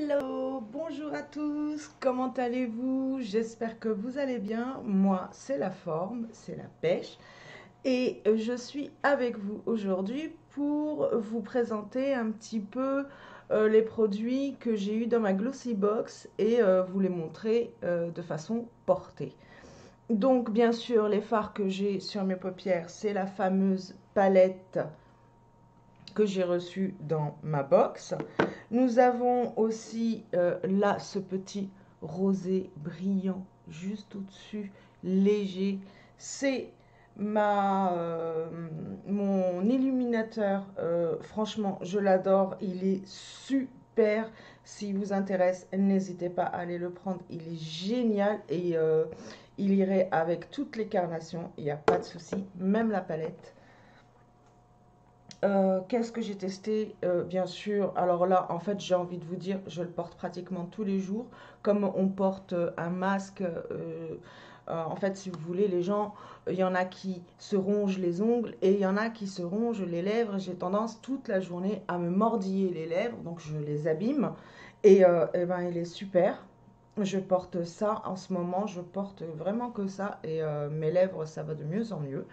Hello, bonjour à tous, comment allez-vous? J'espère que vous allez bien. Moi, c'est la forme, c'est la pêche. Et je suis avec vous aujourd'hui pour vous présenter un petit peu les produits que j'ai eu dans ma Glossy Box et vous les montrer de façon portée. Donc, bien sûr, les fards que j'ai sur mes paupières, c'est la fameuse palette que j'ai reçue dans ma box. Nous avons aussi là ce petit rosé brillant juste au-dessus, léger. C'est mon illuminateur. Franchement, je l'adore. Il est super. S'il vous intéresse, n'hésitez pas à aller le prendre. Il est génial et il irait avec toutes les carnations. Il n'y a pas de souci, même la palette. Qu'est-ce que j'ai testé? Bien sûr, alors là, en fait, j'ai envie de vous dire, je le porte pratiquement tous les jours. Comme on porte un masque, en fait, si vous voulez, les gens, il y en a qui se rongent les ongles et il y en a qui se rongent les lèvres. J'ai tendance toute la journée à me mordiller les lèvres, donc je les abîme. Et ben, il est super. Je porte ça en ce moment, je porte vraiment que ça et mes lèvres, ça va de mieux en mieux.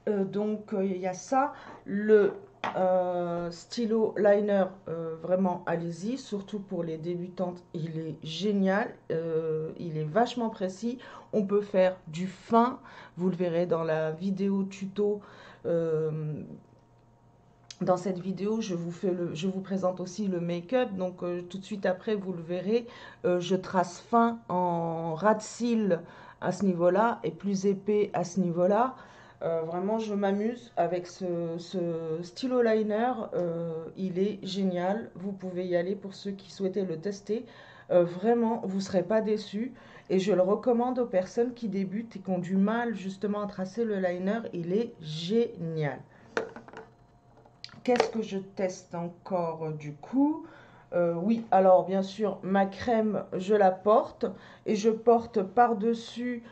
Donc il y a ça, le stylo liner, vraiment allez-y, surtout pour les débutantes, il est génial, il est vachement précis, on peut faire du fin, vous le verrez dans la vidéo tuto. Dans cette vidéo, je vous présente aussi le make-up, donc tout de suite après, vous le verrez, je trace fin en ras de cils à ce niveau-là et plus épais à ce niveau-là. Vraiment, je m'amuse avec ce stylo liner, il est génial. Vous pouvez y aller pour ceux qui souhaitaient le tester. Vraiment, vous ne serez pas déçus et je le recommande aux personnes qui débutent et qui ont du mal justement à tracer le liner. Il est génial. Qu'est-ce que je teste encore du coup? Oui, alors bien sûr, ma crème, je la porte et je porte par-dessus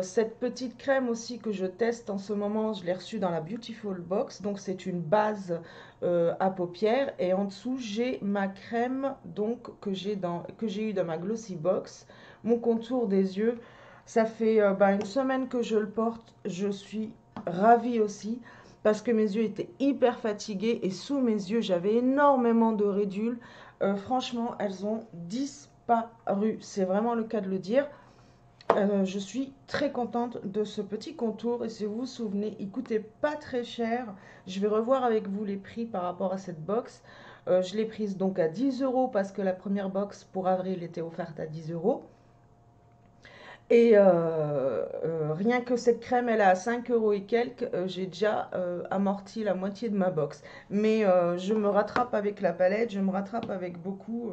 cette petite crème aussi que je teste en ce moment. Je l'ai reçue dans la Beautiful Box, donc c'est une base à paupières et en dessous j'ai ma crème donc que j'ai eu dans ma Glossy Box, mon contour des yeux. Ça fait une semaine que je le porte, je suis ravie aussi parce que mes yeux étaient hyper fatigués et sous mes yeux j'avais énormément de ridules. Franchement, elles ont disparu, c'est vraiment le cas de le dire. Je suis très contente de ce petit contour et si vous vous souvenez, il coûtait pas très cher. Je vais revoir avec vous les prix par rapport à cette box. Je l'ai prise donc à 10 € parce que la première box pour avril était offerte à 10 €. Et rien que cette crème, elle est à 5 € et quelques. J'ai déjà amorti la moitié de ma box. Mais je me rattrape avec la palette, je me rattrape avec beaucoup.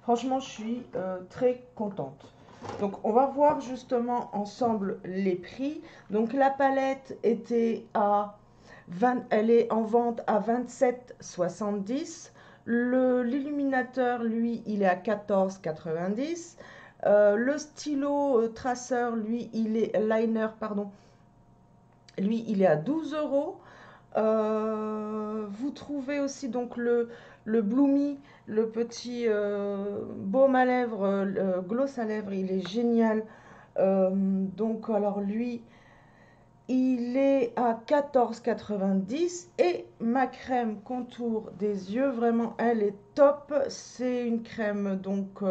Franchement, je suis très contente. Donc, on va voir justement ensemble les prix. Donc, la palette était à 20, elle est en vente à 27,70 €. L'illuminateur, lui, il est à 14,90 €. Le stylo traceur, lui, il est liner, pardon, lui, il est à 12 €. Vous trouvez aussi donc le Bloomy, le petit baume à lèvres, gloss à lèvres, il est génial. Donc, alors lui, il est à 14,90 € et ma crème contour des yeux, vraiment, elle est top. C'est une crème donc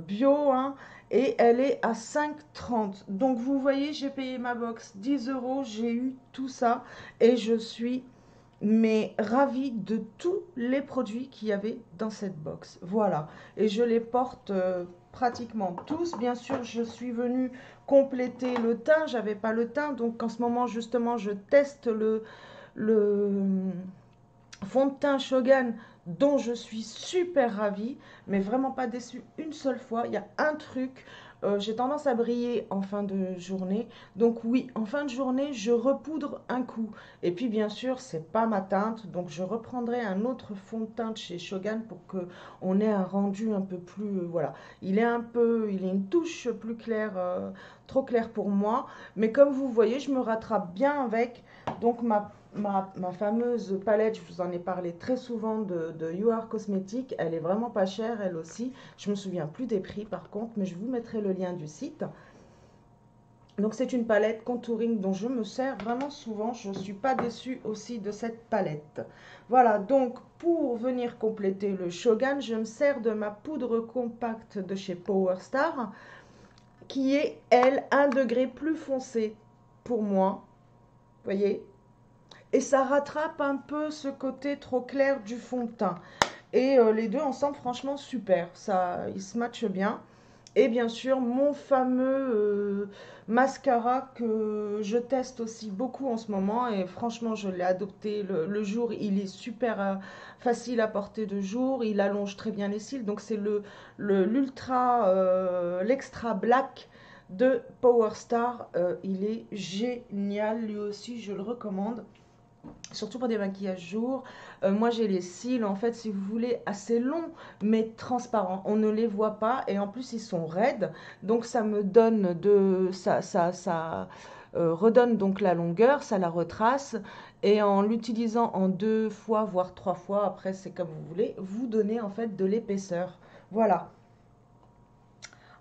bio, hein, et elle est à 5,30 €. Donc vous voyez, j'ai payé ma box 10 €, j'ai eu tout ça et je suis mais ravie de tous les produits qu'il y avait dans cette box. Voilà, et je les porte pratiquement tous. Bien sûr, je suis venue compléter le teint, j'avais pas le teint, donc en ce moment justement je teste le fond de teint Shogun dont je suis super ravie, mais vraiment pas déçue une seule fois. Il y a un truc, j'ai tendance à briller en fin de journée, donc oui, en fin de journée, je repoudre un coup. Et puis bien sûr, c'est pas ma teinte, donc je reprendrai un autre fond de teinte chez Shogun pour que on ait un rendu un peu plus, voilà. Il est une touche plus claire, trop claire pour moi, mais comme vous voyez, je me rattrape bien avec. Donc ma fameuse palette, je vous en ai parlé très souvent de You Are Cosmetics. Elle est vraiment pas chère, elle aussi. Je me souviens plus des prix par contre, mais je vous mettrai le lien du site. Donc c'est une palette contouring dont je me sers vraiment souvent. Je ne suis pas déçue aussi de cette palette. Voilà, donc pour venir compléter le Shogun, je me sers de ma poudre compacte de chez Power Star, qui est, elle, 1 degré plus foncé pour moi. Vous voyez? Et ça rattrape un peu ce côté trop clair du fond de teint. Et les deux ensemble, franchement, super. Ça, ils se matchent bien. Et bien sûr, mon fameux mascara que je teste aussi beaucoup en ce moment. Et franchement, je l'ai adopté le jour. Il est super facile à porter de jour. Il allonge très bien les cils. Donc, c'est l'extra black de Power Star. Il est génial. Lui aussi, je le recommande. Surtout pour des maquillages jour. Moi, j'ai les cils, en fait, si vous voulez, assez longs, mais transparents. On ne les voit pas et en plus, ils sont raides. Donc, ça me donne de... Ça redonne donc la longueur, ça la retrace. Et en l'utilisant en 2 fois, voire 3 fois, après, c'est comme vous voulez, vous donnez en fait de l'épaisseur. Voilà.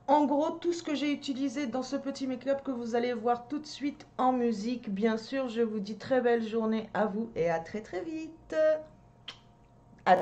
En gros, tout ce que j'ai utilisé dans ce petit make-up que vous allez voir tout de suite en musique. Bien sûr, je vous dis très belle journée à vous et à très très vite. À